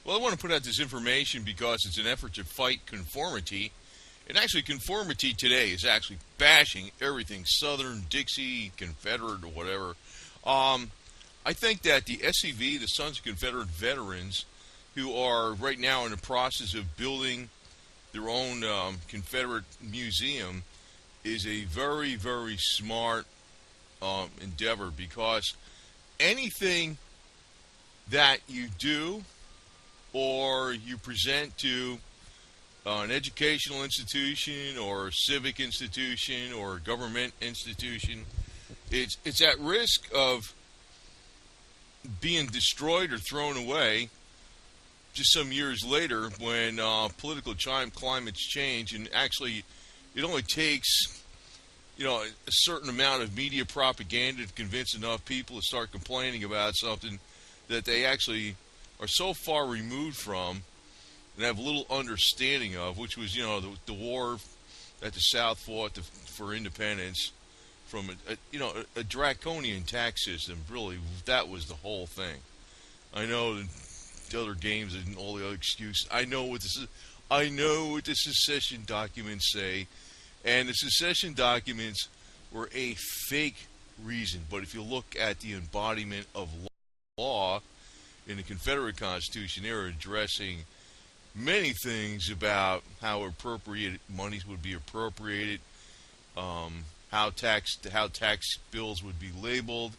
Well, I want to put out this information because it's an effort to fight conformity. And actually, conformity today is actually bashing everything Southern, Dixie, Confederate, or whatever. I think that the SCV, the Sons of Confederate Veterans, who are right now in the process of building their own Confederate museum, is a very, very smart endeavor, because anything that you do or you present to an educational institution or civic institution or government institution, it's at risk of being destroyed or thrown away just some years later when political climates change. And actually, it only takes a certain amount of media propaganda to convince enough people to start complaining about something that they actually are so far removed from and have little understanding of, which was, the war that the South fought for independence from a draconian tax system. Really, that was the whole thing. I know the other games and all the other excuses. I know what the secession documents say, and the secession documents were a fake reason. But if you look at the embodiment of law in the Confederate Constitution, they were addressing many things about how appropriated monies would be appropriated, how tax bills would be labeled,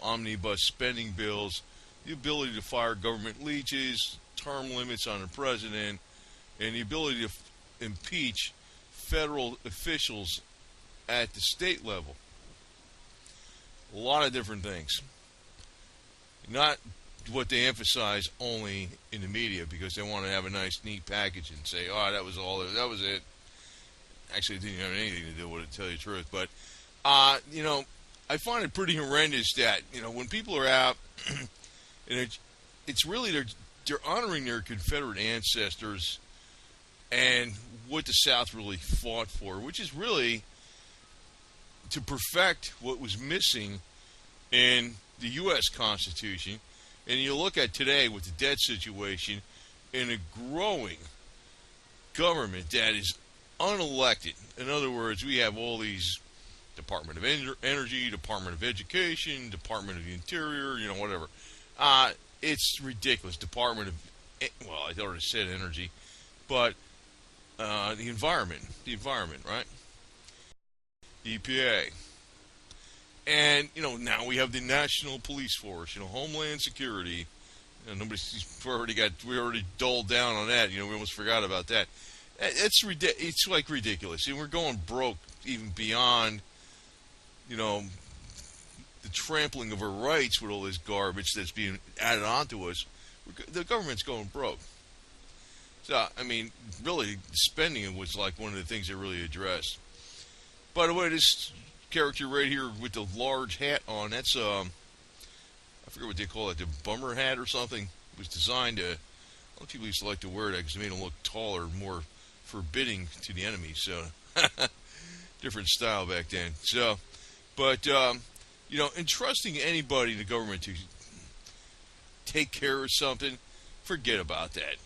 omnibus spending bills, the ability to fire government leeches, term limits on the president, and the ability to impeach federal officials at the state level. A lot of different things. Not what they emphasize only in the media, because they want to have a nice, neat package and say, oh, that was it. Actually, it didn't have anything to do with it, to tell you the truth. But, I find it pretty horrendous that, when people are out, and it's really, they're honoring their Confederate ancestors and what the South really fought for, which is really to perfect what was missing in the U.S. Constitution. And you look at today with the debt situation in a growing government that is unelected. In other words, we have all these Department of Energy, Department of Education, Department of the Interior, whatever. It's ridiculous. Department of, I already said energy, but the environment, right? EPA. And, now we have the National Police Force, Homeland Security. We already doled down on that. We almost forgot about that. It's like ridiculous. And we're going broke even beyond, the trampling of our rights with all this garbage that's being added onto us. The government's going broke. So, really, spending was like one of the things they really addressed. By the way, this character right here with the large hat on, that's I forget what they call it, the bummer hat or something. It was designed to, a lot of people used to like to wear that because it made them look taller, more forbidding to the enemy. So different style back then. So, but entrusting anybody in the government to take care of something, forget about that.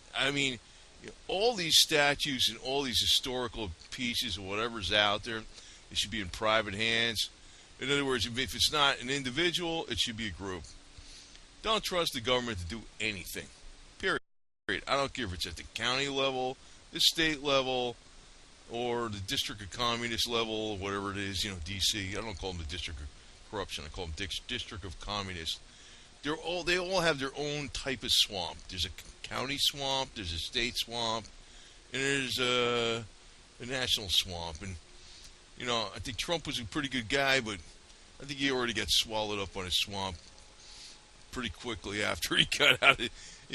All these statues and all these historical pieces or whatever's out there, it should be in private hands. In other words, if it's not an individual, it should be a group. Don't trust the government to do anything. Period. I don't care if it's at the county level, the state level, or the District of Communist level, whatever it is, D.C. I don't call them the District of Corruption. I call them District of Communist. They all have their own type of swamp. There's a county swamp, there's a state swamp, and there's a national swamp. And I think Trump was a pretty good guy, but I think he already got swallowed up on his swamp pretty quickly after he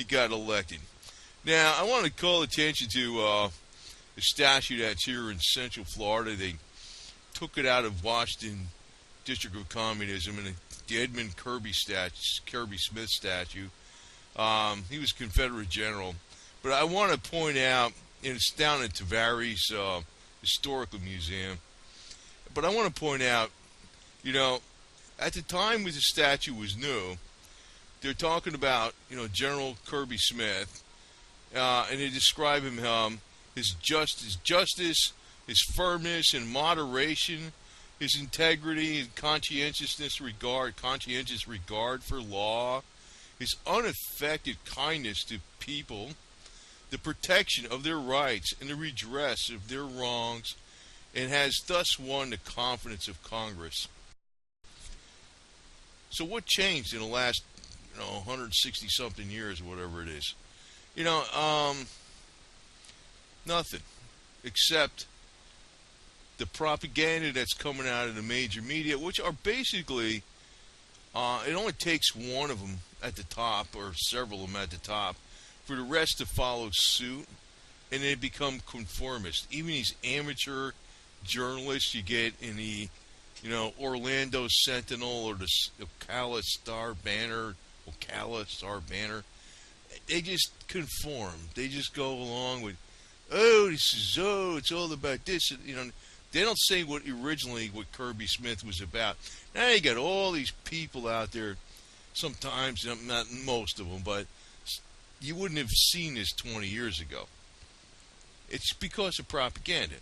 got elected. Now, I want to call attention to a statue that's here in Central Florida. They took it out of Washington District of Communism, and the Edmund Kirby-Smith statue. He was a Confederate general. But I want to point out, and it's down at Tavares Historical Museum, but I want to point out, at the time when the statue was new, they're talking about, General Kirby-Smith and they describe him his justice, his firmness and moderation, his integrity and conscientious regard for law, his unaffected kindness to people, the protection of their rights and the redress of their wrongs, and has thus won the confidence of Congress. So what changed in the last 160 something years, or whatever it is? Nothing, except the propaganda that's coming out of the major media, which are basically, it only takes one of them at the top, or several of them at the top, for the rest to follow suit, and they become conformist. Even these amateur journalists you get in the, Orlando Sentinel or the Ocala Star Banner, they just conform. They just go along with, it's all about this. They don't say what Kirby-Smith was about. Now you got all these people out there, sometimes, not most of them, but you wouldn't have seen this 20 years ago. It's because of propaganda.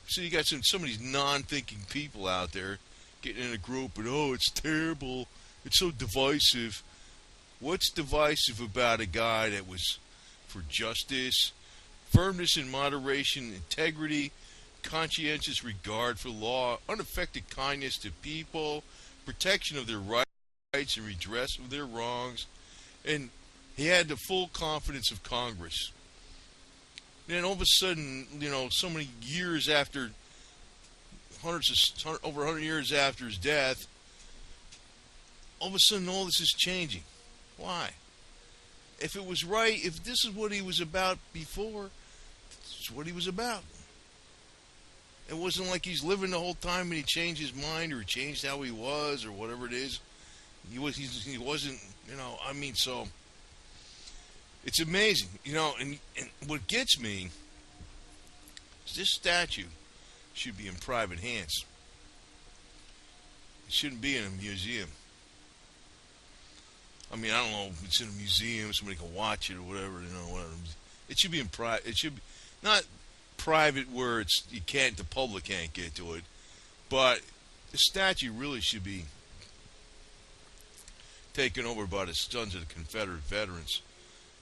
So you got some of these non-thinking people out there getting in a group and, it's terrible, it's so divisive. What's divisive about a guy that was for justice, firmness and moderation, integrity, conscientious regard for law, unaffected kindness to people, protection of their rights and redress of their wrongs, and he had the full confidence of Congress. Then all of a sudden, so many years after, over 100 years after his death, all of a sudden all this is changing. Why? If it was right, if this is what he was about before, this is what he was about. It wasn't like he's living the whole time and he changed his mind or he changed how he was or whatever it is. He wasn't, so it's amazing, and what gets me is this statue should be in private hands. It shouldn't be in a museum. I don't know if it's in a museum, somebody can watch it or whatever, whatever. It should be in private. It should be not private where the public can't get to it, but the statue really should be taken over by the Sons of the Confederate Veterans,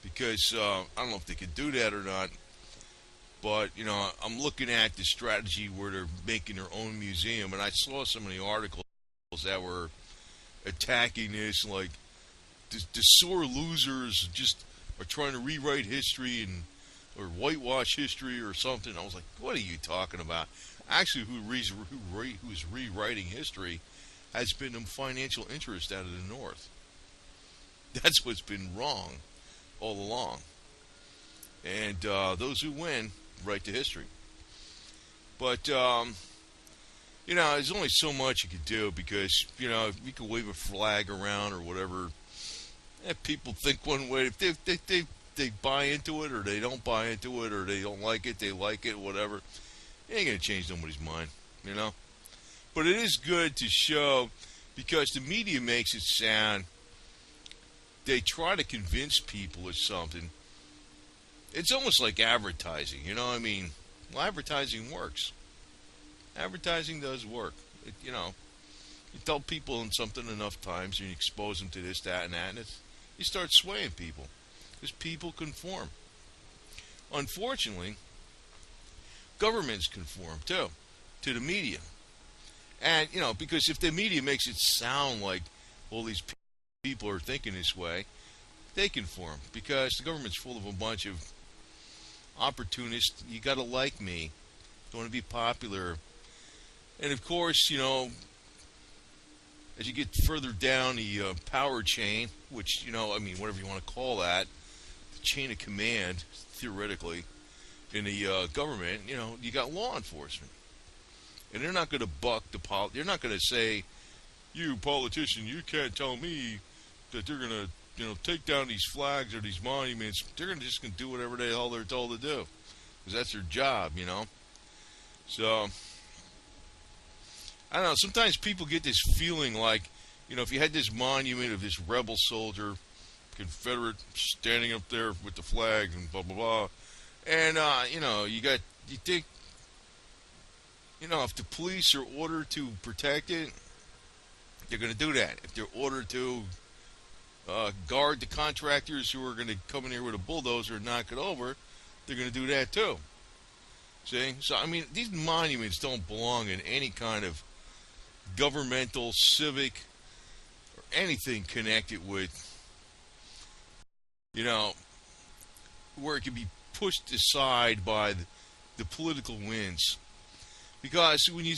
because I don't know if they could do that or not, but I'm looking at the strategy where they're making their own museum, and I saw some of the articles that were attacking this, like the sore losers just are trying to rewrite history or whitewash history or something. I was like, what are you talking about? Actually, who's rewriting history has been a financial interest out of the North. That's what's been wrong all along. And those who win write the history. But, there's only so much you could do, because, if you can wave a flag around or whatever, if people think one way, if they buy into it or they don't buy into it or they don't like it, they like it, whatever, it ain't going to change nobody's mind, But it is good to show, because the media makes it sound, they try to convince people of something. It's almost like advertising, Well, advertising works. Advertising does work. You tell people something enough times, and you expose them to this, that, and that, and you start swaying people, because people conform. Unfortunately, governments conform too to the media, and because if the media makes it sound like all these people are thinking this way, they conform, because the government's full of a bunch of opportunists. You got to like me, you want to be popular, and of course, as you get further down the power chain, which, whatever you want to call that, the chain of command, theoretically, in the government, you got law enforcement. And they're not going to buck the they're not going to say, you politician, you can't tell me that they're going to, take down these flags or these monuments. They're just going to do whatever the hell they're told to do, because that's their job, So, I don't know, sometimes people get this feeling like, if you had this monument of this rebel soldier Confederate standing up there with the flag and blah blah blah. And you think, if the police are ordered to protect it, they're going to do that. If they're ordered to guard the contractors who are going to come in here with a bulldozer and knock it over, they're going to do that too. See? So, I mean, these monuments don't belong in any kind of governmental, civic, or anything connected with, where it can be pushed aside by the political winds. Because when you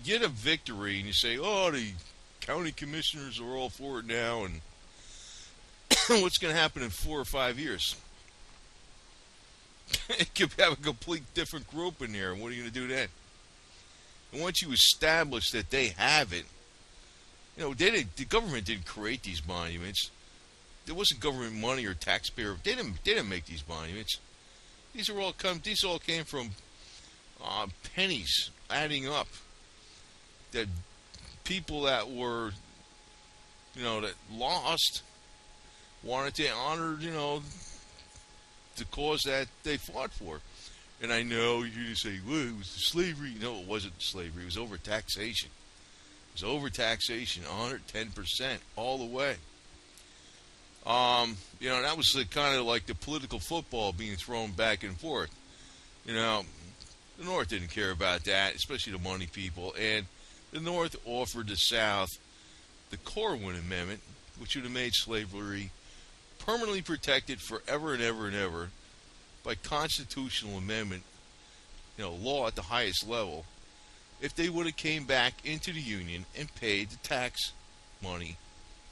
get a victory and you say, oh, the county commissioners are all for it now, and what's going to happen in 4 or 5 years? It could have a complete different group in there, and what are you going to do then? And once you establish that they have it, the government didn't create these monuments. There wasn't government money or taxpayer. They didn't make these monuments. These all came from pennies adding up. That people that were, that lost wanted to honor, the cause that they fought for. And I know you say, well, it was slavery. No, it wasn't slavery. It was overtaxation. It was overtaxation, 110%, all the way. That was kind of like the political football being thrown back and forth. The North didn't care about that, especially the money people. And the North offered the South the Corwin Amendment, which would have made slavery permanently protected forever and ever and ever by constitutional amendment, law at the highest level, if they would have came back into the Union and paid the tax money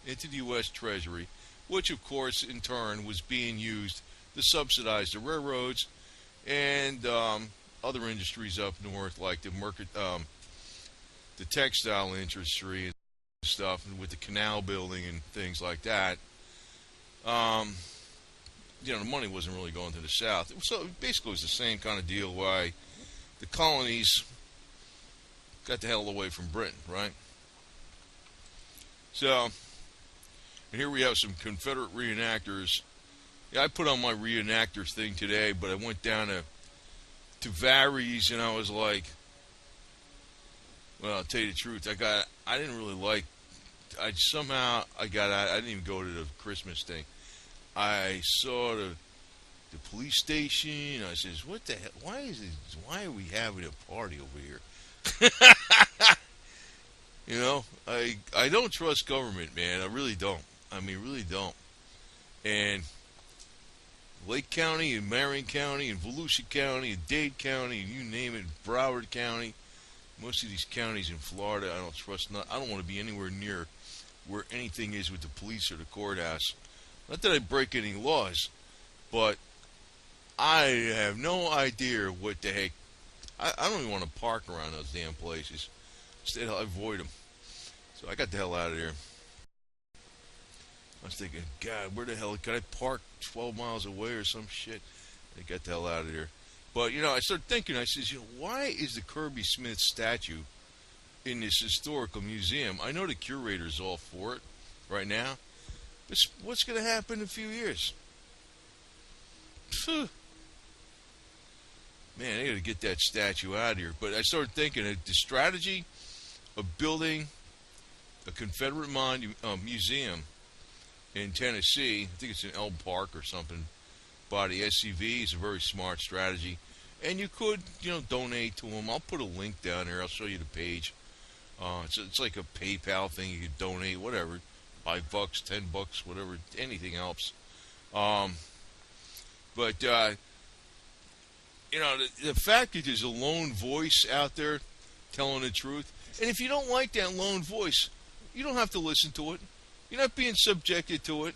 into the U.S. Treasury, which, of course, in turn was being used to subsidize the railroads and other industries up north, like the textile industry and stuff, and with the canal building and things like that. The money wasn't really going to the South. So basically, it was the same kind of deal why the colonies got the hell away from Britain, right? So, and here we have some Confederate reenactors. Yeah, I put on my reenactors thing today, but I went down to Varies, and I was like, well, I'll tell you the truth. I didn't really like. I didn't even go to the Christmas thing. I saw the police station. I says, what the hell? Why are we having a party over here? I don't trust government, man. I really don't. I mean, really don't. And Lake County and Marion County and Volusia County and Dade County and you name it, Broward County, most of these counties in Florida, I don't trust. I don't want to be anywhere near where anything is with the police or the courthouse. Not that I break any laws, but I have no idea what the heck. I don't even want to park around those damn places. Instead, I avoid them. So I got the hell out of there. I was thinking, God, where the hell can I park 12 miles away or some shit? I got the hell out of there. But, I started thinking, I says, why is the Kirby-Smith statue in this historical museum? I know the curator's all for it right now. But what's going to happen in a few years? Phew. Man, I got to get that statue out of here. But I started thinking the strategy of building a Confederate museum in Tennessee, I think it's in Elm Park or something, by the SCV is a very smart strategy. And you could, donate to them. I'll put a link down there. I'll show you the page. It's like a PayPal thing. You could donate, whatever, $5, $10, whatever, anything helps. But the fact that there's a lone voice out there telling the truth, and if you don't like that lone voice, you don't have to listen to it. You're not being subjected to it.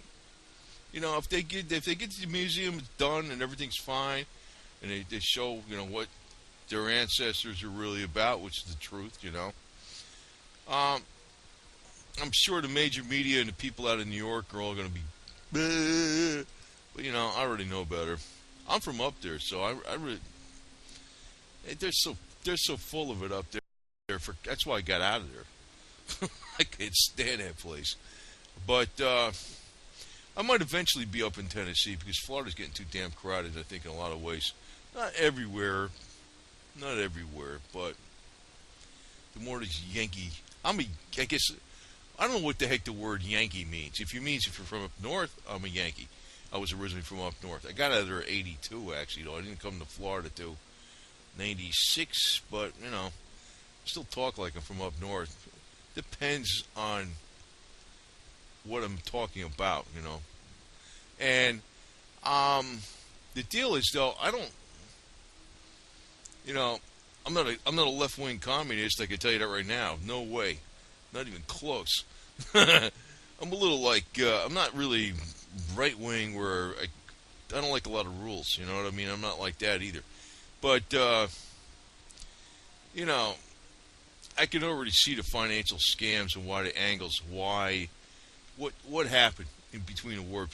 If they get to the museum done and everything's fine, and they show what their ancestors are really about, which is the truth, I'm sure the major media and the people out of New York are all going to be, bleh. But I already know better. I'm from up there, so I really, they're so full of it up there. That's why I got out of there. I can't stand that place. But I might eventually be up in Tennessee because Florida's getting too damn crowded, I think, in a lot of ways. Not everywhere, but the more this Yankee, I guess, I don't know what the heck the word Yankee means. If you're from up north, I'm a Yankee. I was originally from up north. I got out of there at 82, actually, though. I didn't come to Florida till 96, but, still talk like I'm from up north. Depends on what I'm talking about. And the deal is, though, I don't, I'm not a left wing communist. I can tell you that right now. No way, not even close. I'm a little like I'm not really right wing where I don't like a lot of rules. You know what I mean? I'm not like that either. But I can already see the financial scams and why the angles. What happened in between the war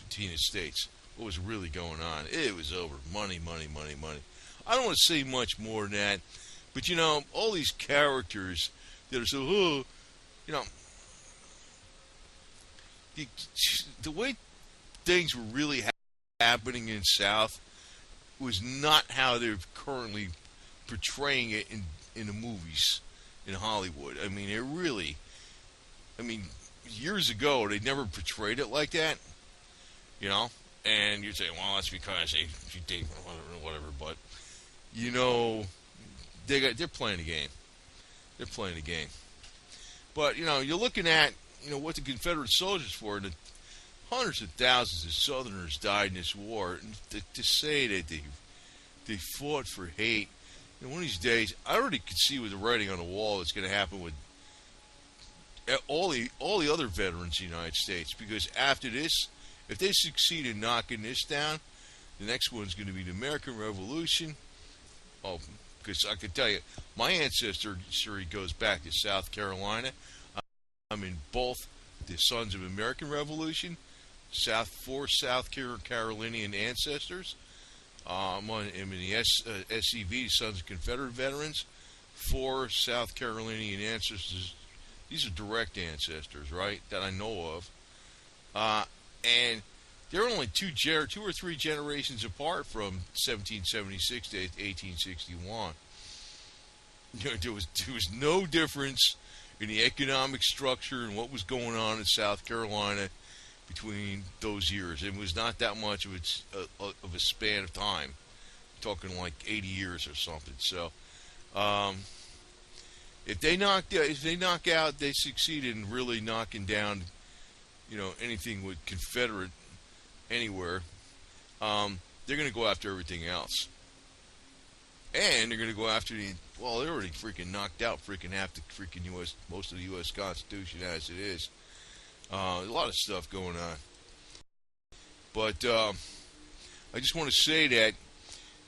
between the states? What was really going on? It was over. Money, money, money, money. I don't want to say much more than that, but all these characters that are so, the way things were really happening in South was not how they're currently portraying it in the movies in Hollywood. I mean, years ago they never portrayed it like that, and you'd say, well, that's because they whatever, but they're playing the game. They're playing the game. But you're looking at what the Confederate soldiers were, and the hundreds of thousands of Southerners died in this war. And to say that they fought for hate, one of these days, I already could see with the writing on the wall that's going to happen with all the other veterans of the United States. Because after this, if they succeed in knocking this down, the next one's going to be the American Revolution. Oh, because I could tell you, my ancestry goes back to South Carolina. I'm in both the Sons of American Revolution, four South Carolinian ancestors. I'm in the SCV, Sons of Confederate Veterans, 4 South Carolinian ancestors. These are direct ancestors, right, that I know of. And they're only two or three generations apart from 1776 to 1861. There was no difference in the economic structure and what was going on in South Carolina between those years. It was not that much of a span of time. I'm talking like 80 years or something. So, if they knock out, they succeed in really knocking down, anything with Confederate anywhere. They're going to go after everything else, and they're going to go after they're already freaking knocked out half the freaking most of the U.S. Constitution as it is. A lot of stuff going on. But I just want to say that,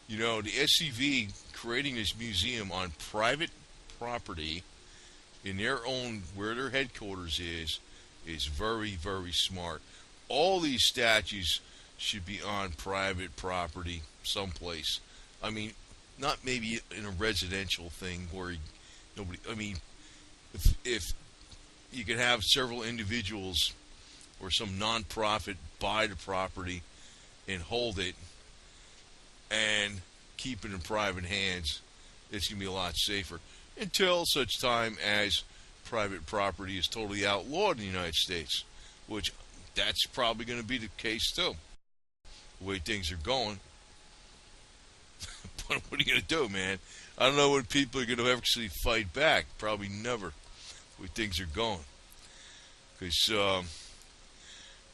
the SCV creating this museum on private property in their own, where their headquarters is very, very smart. All these statues should be on private property someplace. I mean, not maybe in a residential thing where nobody, if you could have several individuals or some nonprofit buy the property and hold it and keep it in private hands, it's going to be a lot safer until such time as private property is totally outlawed in the United States, which that's probably going to be the case too, the way things are going. But what are you going to do, man? I don't know when people are going to actually fight back. Probably never, the way things are going. Because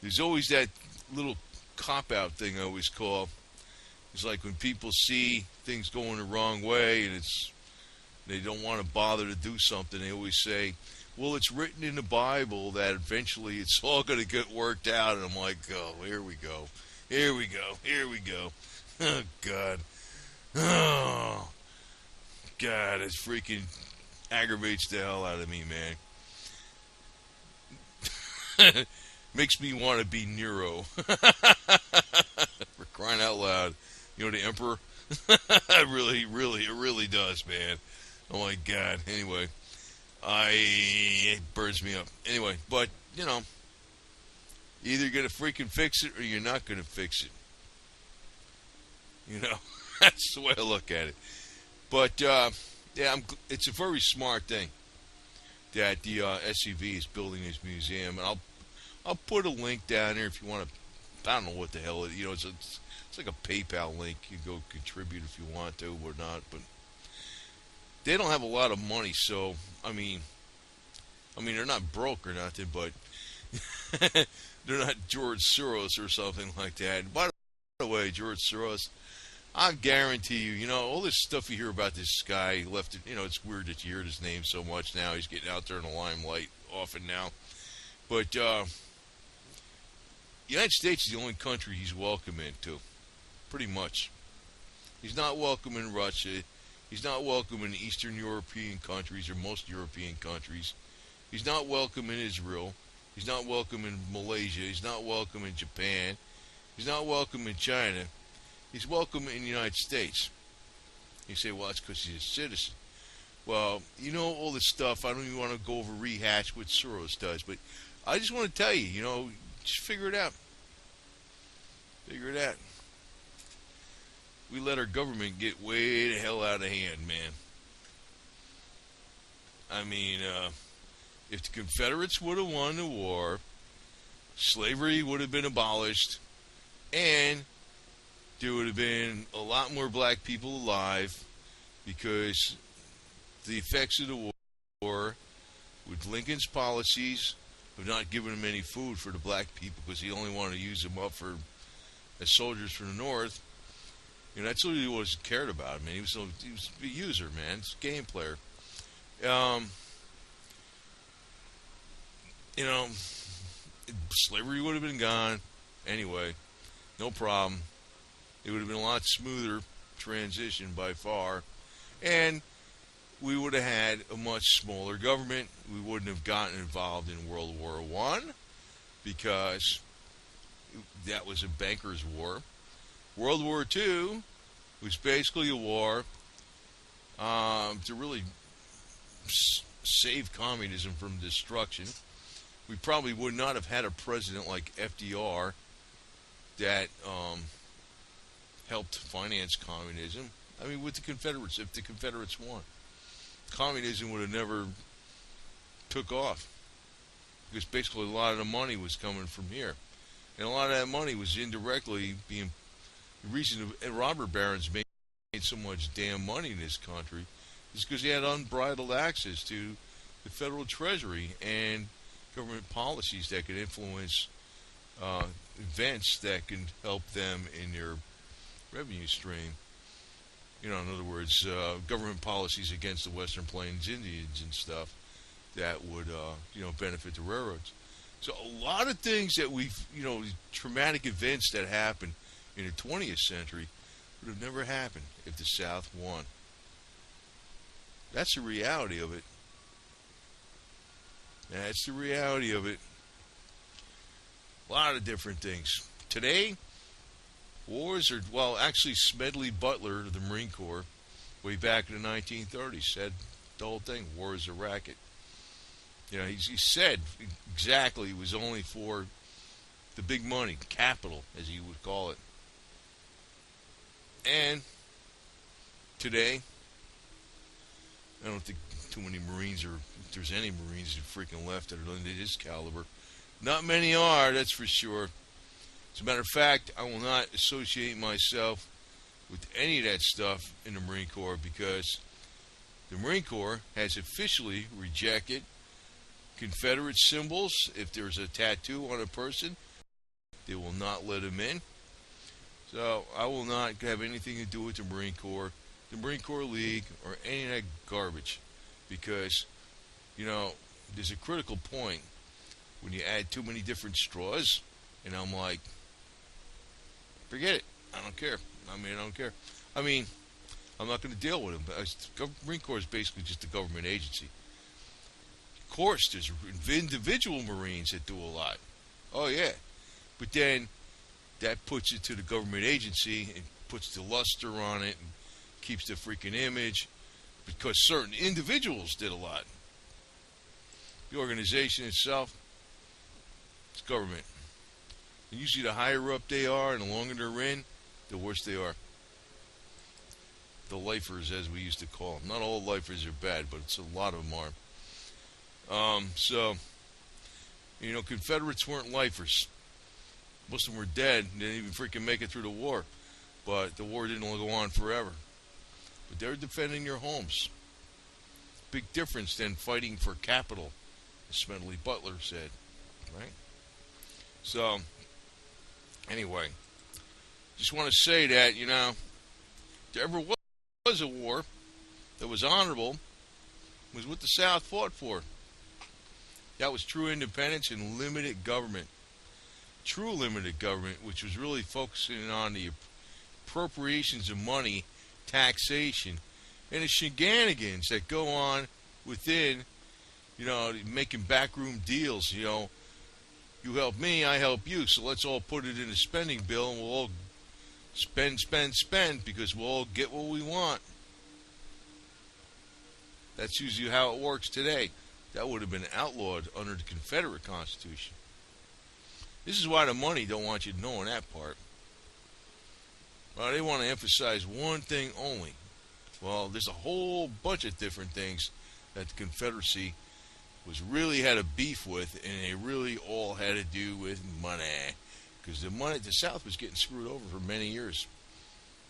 there's always that little cop-out thing I always call. It's like when people see things going the wrong way and they don't want to bother to do something, they always say, well, it's written in the Bible that eventually it's all going to get worked out. And I'm like, oh, here we go. Here we go. Here we go. Oh, God. Oh, God, it freaking aggravates the hell out of me, man. Makes me want to be Nero. For crying out loud. The emperor. It really does, man. Oh my God. Anyway, it burns me up. Anyway, but Either you're going to freaking fix it or you're not going to fix it. You know, that's the way I look at it. But, yeah, it's a very smart thing that the SCV is building this museum. And I'll put a link down there if you want to. I don't know what the hell it is. You know, it's like a PayPal link. You go contribute if you want to or not. But they don't have a lot of money, so, I mean, they're not broke or nothing, but they're not George Soros or something like that. By the way, George Soros, I guarantee you, you know, all this stuff you hear about this guy, he left it, you know, it's weird that you hear his name so much now. He's getting out there in the limelight often now. But the United States is the only country he's welcome into, pretty much. He's not welcome in Russia. He's not welcome in Eastern European countries or most European countries. He's not welcome in Israel. He's not welcome in Malaysia. He's not welcome in Japan. He's not welcome in China. He's welcome in the United States. You say, well, that's because he's a citizen. Well, you know all this stuff. I don't even want to go over rehash what Soros does, but I just want to tell you, you know, just figure it out. Figure it out. We let our government get way the hell out of hand, man. I mean, if the Confederates would have won the war, slavery would have been abolished, and there would have been a lot more black people alive, because the effects of the war, with Lincoln's policies of not giving them any food for the black people because he only wanted to use them up for as soldiers from the North. You know, that's what he was cared about, man. He was a user, man. He's a game player. You know, slavery would have been gone anyway. No problem. It would have been a lot smoother transition by far. And we would have had a much smaller government. We wouldn't have gotten involved in World War I because that was a banker's war. World War II was basically a war to really save communism from destruction. We probably would not have had a president like FDR that helped finance communism. I mean, with the Confederates, if the Confederates won, communism would have never took off because basically a lot of the money was coming from here. And a lot of that money was indirectly being the reason robber barons made so much damn money in this country is because they had unbridled access to the federal treasury and government policies that could influence events that can help them in their revenue stream. You know, in other words, government policies against the Western Plains Indians and stuff that would, you know, benefit the railroads. So a lot of things that we've, you know, traumatic events that happened in the 20th century would have never happened if the South won. That's the reality of it. That's the reality of it. A lot of different things. Today, wars are, well, actually Smedley Butler of the Marine Corps, way back in the 1930s, said the whole thing, war is a racket. You know, he said exactly it was only for the big money, capital, as he would call it. And today, I don't think too many Marines, or if there's any Marines that freaking left that are under his caliber. Not many are, that's for sure. As a matter of fact, I will not associate myself with any of that stuff in the Marine Corps because the Marine Corps has officially rejected Confederate symbols. If there's a tattoo on a person, they will not let him in. So I will not have anything to do with the Marine Corps, the Marine Corps League, or any of that garbage because, you know, there's a critical point when you add too many different straws, and I'm like, forget it. I don't care. I don't care. I'm not going to deal with them. Marine Corps is basically just a government agency. Of course, there's individual Marines that do a lot. Oh, yeah. But then that puts it to the government agency and puts the luster on it and keeps the freaking image because certain individuals did a lot. The organization itself, it's government. And usually the higher up they are and the longer they're in, the worse they are. The lifers, as we used to call them. Not all lifers are bad, but it's a lot of them are. So, Confederates weren't lifers. Most of them were dead. They didn't even freaking make it through the war. But the war didn't go on forever. But they were defending your homes. Big difference than fighting for capital, as Smedley Butler said. Right? So, anyway, just want to say that, there ever was a war that was honorable, was what the South fought for. That was true independence and limited government. True limited government, which was really focusing on the appropriations of money, taxation, and the shenanigans that go on within, making backroom deals. You help me, I help you, so let's all put it in a spending bill and we'll all spend because we'll all get what we want. That's usually how it works today. That would have been outlawed under the Confederate Constitution. This is why the money don't want you knowing that part. Well, they want to emphasize one thing only. Well, there's a whole bunch of different things that the Confederacy really had a beef with, and they really all had to do with money. Because the South was getting screwed over for many years.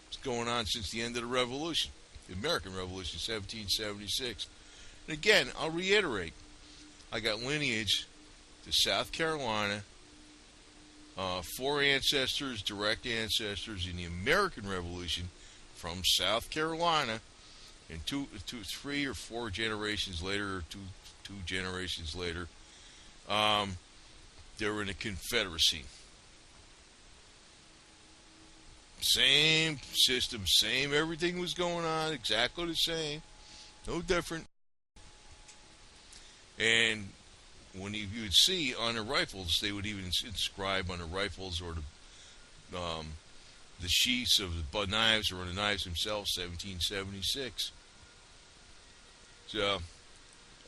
It's going on since the end of the Revolution, the American Revolution, 1776. And again, I'll reiterate, I got lineage to South Carolina, 4 ancestors, direct ancestors in the American Revolution from South Carolina, and 3 or 4 generations later, or two generations later, they were in the Confederacy. Same system, same everything was going on, exactly the same, no different. And when you would see on the rifles, they would even inscribe on the rifles or the sheaths of the knives or the knives themselves, 1776. So,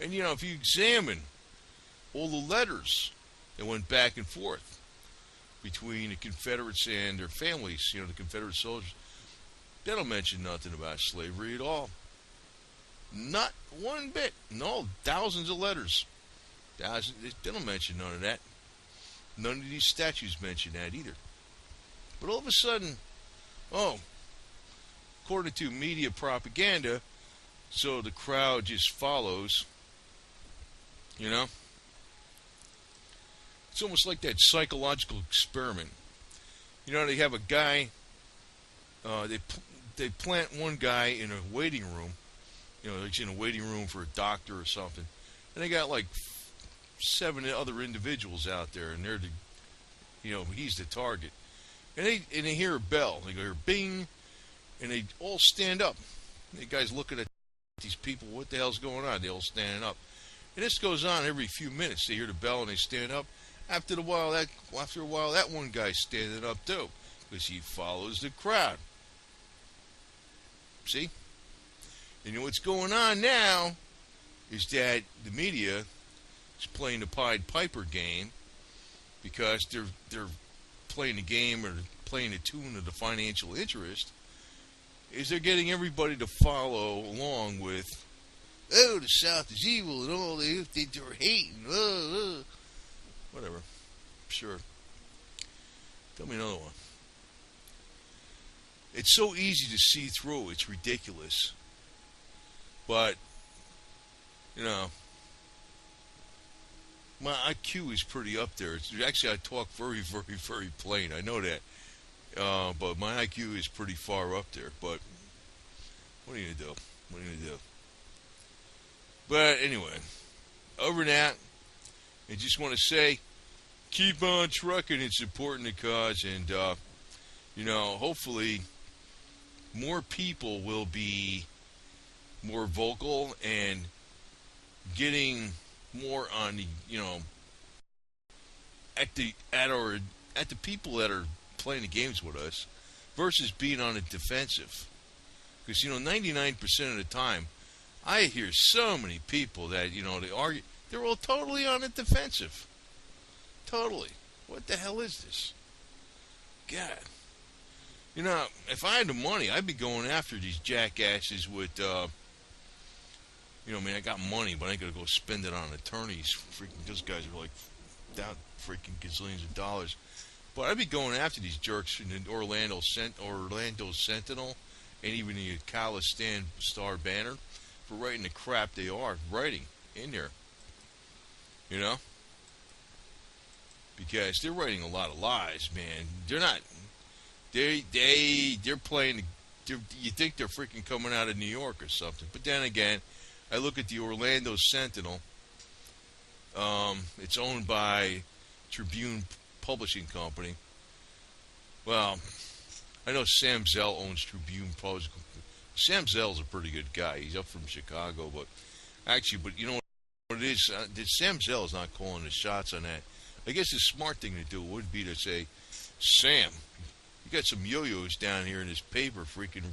and if you examine all the letters that went back and forth between the Confederates and their families, the Confederate soldiers, they don't mention nothing about slavery at all. Not one bit. No, thousands of letters. They don't mention none of that. None of these statutes mention that either. But all of a sudden, according to media propaganda, so the crowd just follows, It's almost like that psychological experiment. They have a guy, they plant one guy in a waiting room, like in a waiting room for a doctor or something, and they got like 7 other individuals out there, and they're he's the target. And they hear a bell, they hear bing, and they all stand up. The guy's looking at these people, what the hell's going on? They all standing up. And this goes on every few minutes. They hear the bell and they stand up. After a while, that one guy's standing up too, because he follows the crowd. See? And what's going on now is that the media is playing the Pied Piper game, because they're playing the game or playing the tune of the financial interest. Is they're getting everybody to follow along with, the South is evil and all they're hating, whatever. Sure. Tell me another one. It's so easy to see through. It's ridiculous. But, my IQ is pretty up there. Actually, I talk very, very, very plain. I know that. But my IQ is pretty far up there. But what are you going to do? But anyway, over that, I just want to say, keep on trucking. It's important to cause. And, hopefully more people will be more vocal and getting more on the, at the people that are playing the games with us, versus being on the defensive. Because 99% of the time, I hear so many people that they argue, they're all totally on the defensive. Totally. What the hell is this? God. You know, if I had the money, I'd be going after these jackasses with, you know, I mean, I got money, but I ain't gonna go spend it on attorneys. Freaking, those guys are like down freaking gazillions of dollars. But I'd be going after these jerks in the Orlando Sentinel and even the Khalistan Star Banner for writing the crap they are writing in there. You know? Because they're writing a lot of lies, man. They're not. They're playing. You think they're freaking coming out of New York or something? But then again, I look at the Orlando Sentinel. It's owned by Tribune Publishing Company. Well, I know Sam Zell owns Tribune Publishing. Sam Zell's a pretty good guy. He's up from Chicago, but you know what it is? Sam Zell is not calling the shots on that. I guess the smart thing to do would be to say, Sam, you got some yo-yos down here in this paper freaking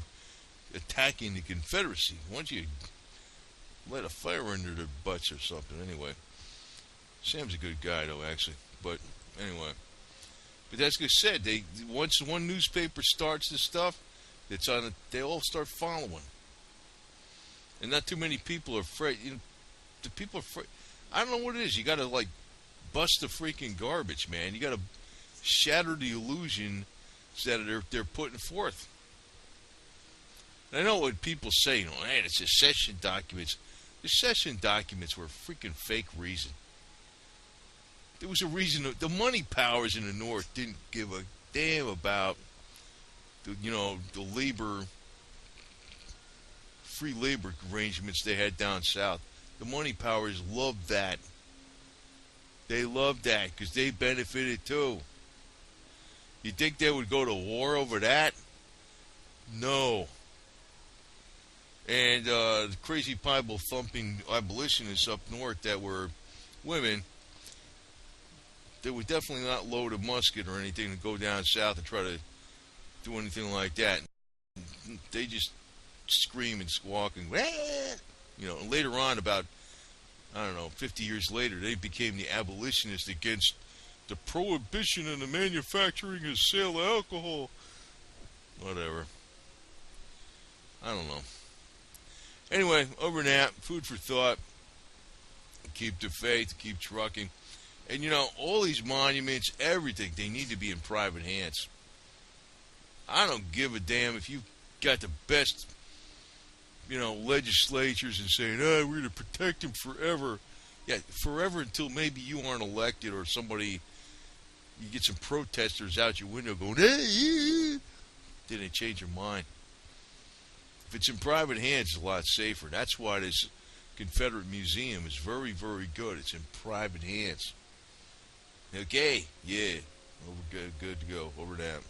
attacking the Confederacy. Why don't you light a fire under their butts or something? Anyway, Sam's a good guy, though, actually. But anyway, but that's good said. Once one newspaper starts this stuff, it's on it. They all start following, and not too many people are afraid. You know, the people are afraid. I don't know what it is. You got to like bust the freaking garbage, man. You got to shatter the illusion that they're putting forth. And I know what people say. You know, hey, the secession documents. The secession documents were a freaking fake reason. There was a reason. The money powers in the North didn't give a damn about the free labor arrangements they had down south. The money powers loved that. They loved that because they benefited too. You think they would go to war over that? No. And the crazy Bible thumping abolitionists up north that were women, they would definitely not load a musket or anything to go down south and try to do anything like that. They just scream and squawk and, you know, and later on, about, I don't know, 50 years later, they became the abolitionists against the prohibition in the manufacturing and sale of alcohol. Whatever. I don't know. Anyway, over and out, food for thought. Keep the faith, keep trucking. And, you know, all these monuments, everything, they need to be in private hands. I don't give a damn if you've got the best, you know, legislatures and saying, oh, we're going to protect them forever. Yeah, forever until maybe you aren't elected or somebody, you get some protesters out your window going, hey, then they change your mind. If it's in private hands, it's a lot safer. That's why this Confederate Museum is very, very good. It's in private hands. Okay, yeah, good to go. Over and out.